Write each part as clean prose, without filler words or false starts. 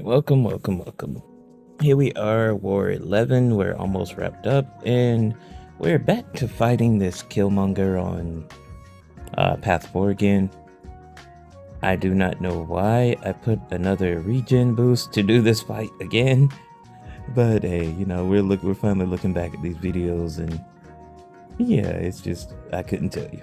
Welcome. Here we are, War 11. We're almost wrapped up, and we're back to fighting this Killmonger on Path 4 again. I do not know why I put another regen boost to do this fight again, but hey, we're finally looking back at these videos, and yeah, it's just I couldn't tell you.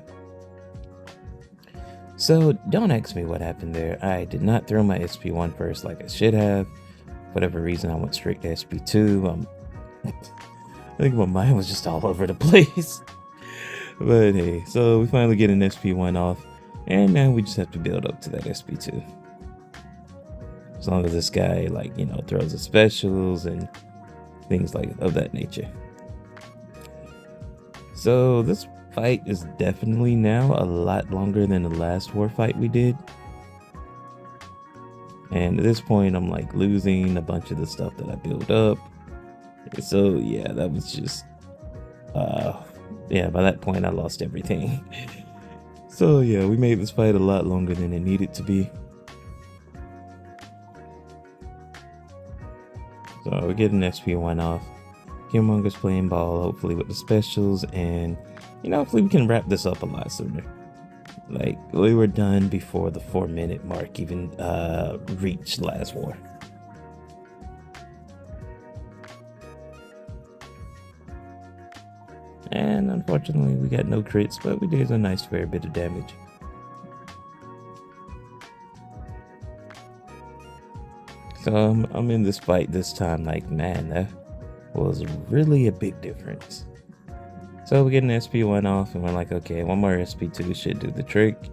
So don't ask me what happened there. I did not throw my SP1 first like I should have. For whatever reason, I went straight to SP2. I think my mind was just all over the place. But hey, so we finally get an SP1 off, and now we just have to build up to that SP2. As long as this guy, throws the specials and things of that nature. So this fight is definitely now a lot longer than the last war fight we did. And at this point, I'm losing a bunch of the stuff that I built up. So yeah, that was just, yeah, by that point I lost everything. So yeah, we made this fight a lot longer than it needed to be. So we're getting SP1 off. Killmonger's playing ball, hopefully with the specials, and hopefully we can wrap this up a lot sooner. We were done before the 4-minute mark even reached last war. And unfortunately we got no crits, but we did a nice fair bit of damage. So I'm in this fight this time, man, that was really a big difference. So we get an SP1 off, and we're like, okay, one more SP2 should do the trick,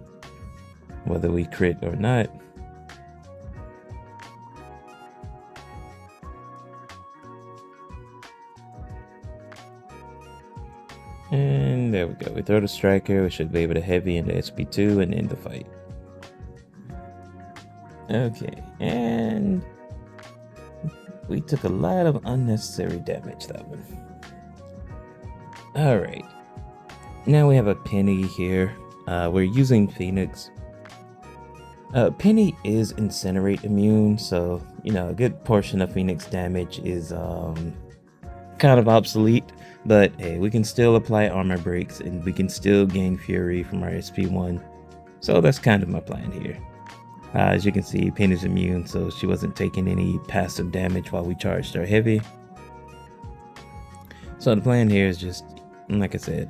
whether we crit or not. And there we go. We throw the striker. We should be able to heavy into SP2 and end the fight. Okay, and we took a lot of unnecessary damage that one. Alright, now we have a Penny here. We're using Phoenix. Penny is Incinerate immune, so a good portion of Phoenix damage is kind of obsolete, but hey, we can still apply armor breaks and we can still gain fury from our SP1, so that's kind of my plan here. As you can see, Penny's immune, so she wasn't taking any passive damage while we charged our heavy. So the plan here is just, like I said,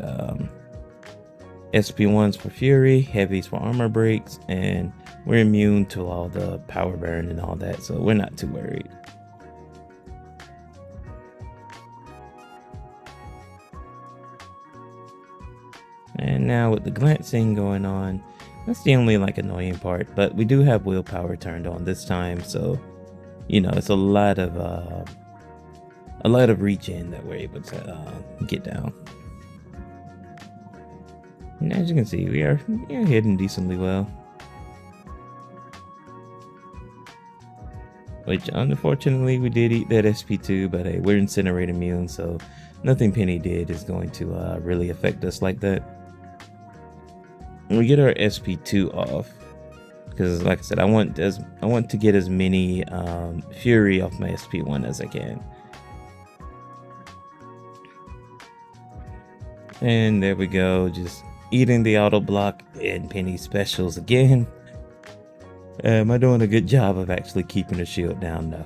SP1s for fury, heavies for armor breaks, and we're immune to all the power burn and all that, so we're not too worried. And now with the glancing going on, that's the only annoying part, but we do have willpower turned on this time, so it's a lot of regen that we're able to get down. And as you can see, we are hitting decently well. Which, unfortunately, we did eat that SP2, but hey, we're Incinerate immune, so nothing Penny did is going to really affect us like that. And we get our SP2 off, because like I said, I want to get as many fury off my SP1 as I can. And there we go, just eating the auto block and Penny specials again. Am I doing a good job of actually keeping her shield down? No.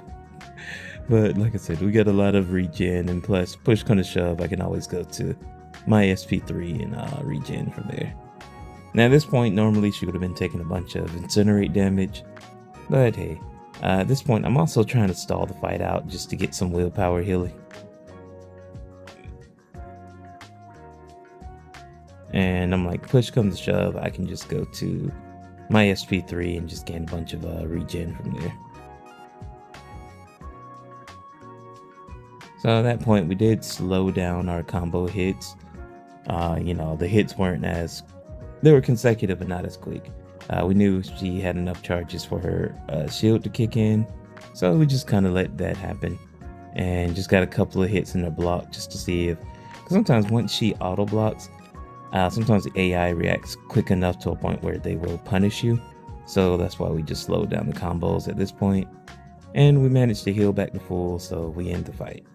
But like I said, we got a lot of regen, and plus push come to shove, I can always go to my SP3 and regen from there. Now at this point, normally she would have been taking a bunch of Incinerate damage, but hey, at this point I'm also trying to stall the fight out just to get some willpower healing. And I'm like, push comes to shove, I can just go to my SP3 and just gain a bunch of regen from there. So at that point, we did slow down our combo hits. The hits weren't as, they were consecutive but not as quick. We knew she had enough charges for her shield to kick in, so we just kind of let that happen and just got a couple of hits in her block just to see if, because sometimes once she auto blocks, sometimes the AI reacts quick enough to a point where they will punish you. So that's why we just slowed down the combos at this point. And we managed to heal back to full, so we end the fight.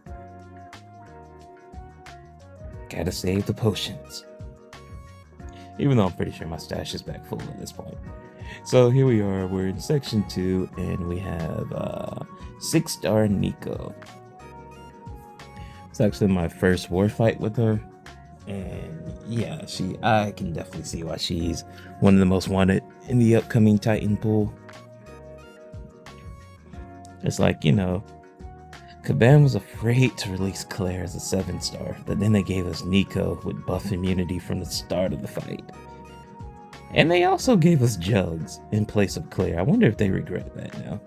Gotta save the potions. Even though I'm pretty sure my stash is back full at this point. So here we are, we're in section 2, and we have 6-star Nico. It's actually my first war fight with her. And yeah, I can definitely see why she's one of the most wanted in the upcoming Titan pool. It's like, Kabam was afraid to release Claire as a 7-star, but then they gave us Nico with buff immunity from the start of the fight. And they also gave us Jugs in place of Claire. I wonder if they regret that now.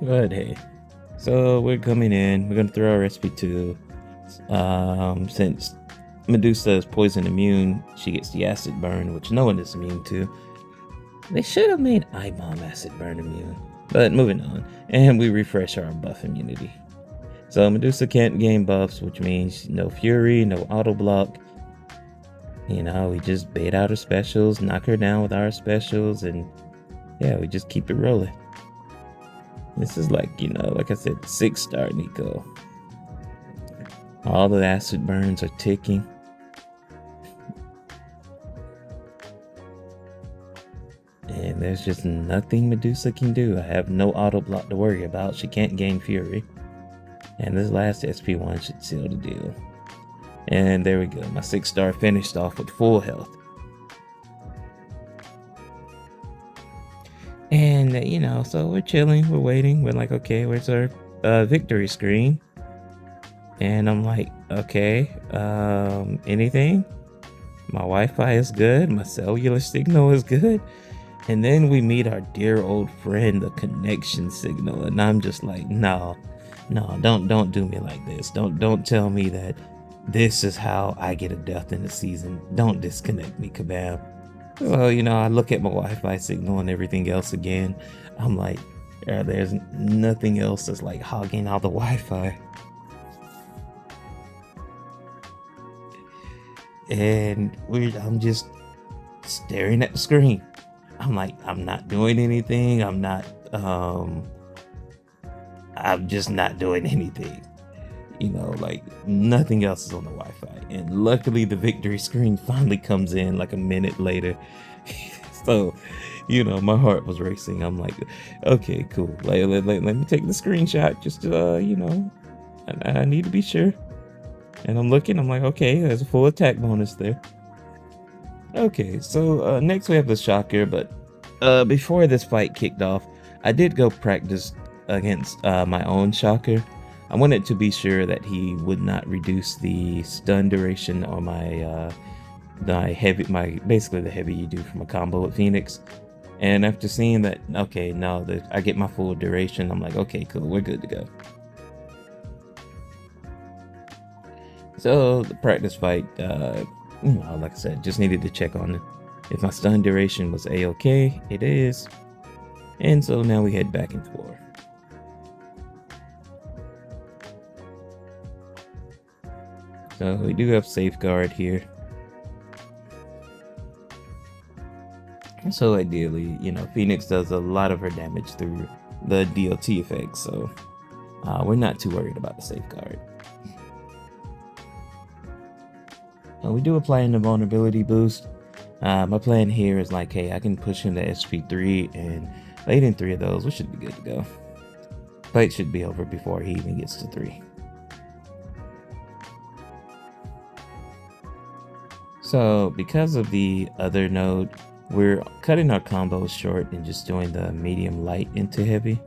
But hey, so we're coming in, we're gonna throw our SP2. Since Medusa is poison immune, she gets the acid burn, which no one is immune to. They should have made I-Bomb acid burn immune. But moving on, and we refresh our buff immunity. So Medusa can't gain buffs, which means no Fury, no auto block. We just bait out her specials, knock her down with our specials, and yeah, we just keep it rolling. This is like, like I said, 6-star Nico. All the acid burns are ticking. And there's just nothing Medusa can do. I have no auto block to worry about. She can't gain Fury. And this last SP1 should seal the deal. And there we go. My 6-star finished off with full health. And, so we're chilling. We're waiting. We're like, okay, where's our victory screen? And I'm like, okay, anything? My Wi-Fi is good. My cellular signal is good. And then we meet our dear old friend, the connection signal. And I'm just like, no, don't do me like this. Don't tell me that this is how I get a death in the season. Don't disconnect me, Kabam. So, I look at my Wi-Fi signal and everything else again. I'm like, there's nothing else that's like hogging all the Wi-Fi. And I'm just staring at the screen. I'm like, I'm not doing anything. I'm just not doing anything. Like nothing else is on the Wi-Fi. And luckily the victory screen finally comes in like a minute later. So, my heart was racing. I'm like, okay, cool. Let me take the screenshot just to, I need to be sure. And I'm looking, I'm like, okay, there's a full attack bonus there. Okay, so next we have the Shocker, but before this fight kicked off, I did go practice against my own Shocker. I wanted to be sure that he would not reduce the stun duration on basically the heavy you do from a combo with Phoenix. And after seeing that, okay, no, I get my full duration, I'm like, okay, cool, we're good to go. So the practice fight, like I said, just needed to check on if my stun duration was a-okay. It is. And so now we head back into war. So we do have Safeguard here. So ideally, Phoenix does a lot of her damage through the DOT effect, so we're not too worried about the Safeguard. We do apply in the vulnerability boost. My plan here is like, hey, I can push into SP3, and late in 3 of those, we should be good to go. Fight should be over before he even gets to 3. So because of the other node, we're cutting our combos short and just doing the medium light into heavy.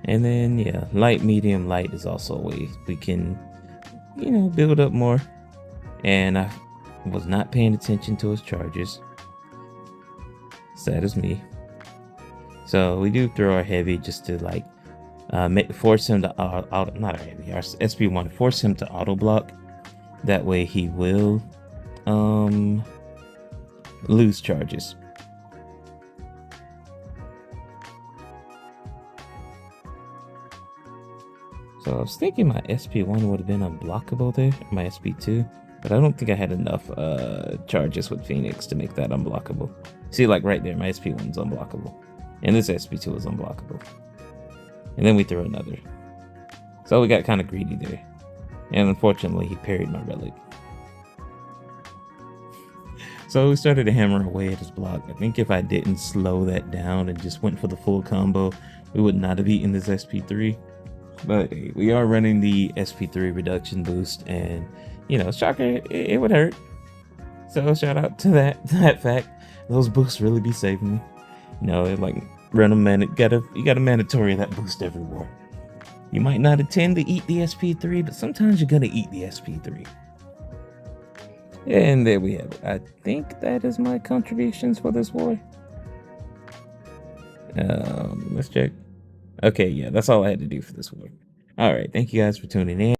And then, yeah, light, medium, light is also a way we can, build up more. And I was not paying attention to his charges. Sad as me. So we do throw our heavy just to like force him to not our heavy, our SP1, force him to auto block. That way he will lose charges. So I was thinking my SP1 would have been unblockable there, my SP2, But I don't think I had enough charges with Phoenix to make that unblockable. See, like right there, my SP1's unblockable. And this SP2 is unblockable. And then we throw another. So we got kind of greedy there. And unfortunately, he parried my relic. So we started to hammer away at his block. I think if I didn't slow that down and just went for the full combo, we would not have eaten this SP3. But hey, we are running the SP3 reduction boost, and you know, shocker, it would hurt. So shout out to that fact. Those boosts really be saving me. You know, like run them, man. You got a mandatory that boost everywhere. You might not intend to eat the SP3, but sometimes you're gonna eat the SP3. And there we have it. I think that is my contributions for this war. Let's check. Okay, yeah, that's all I had to do for this war. All right, thank you guys for tuning in.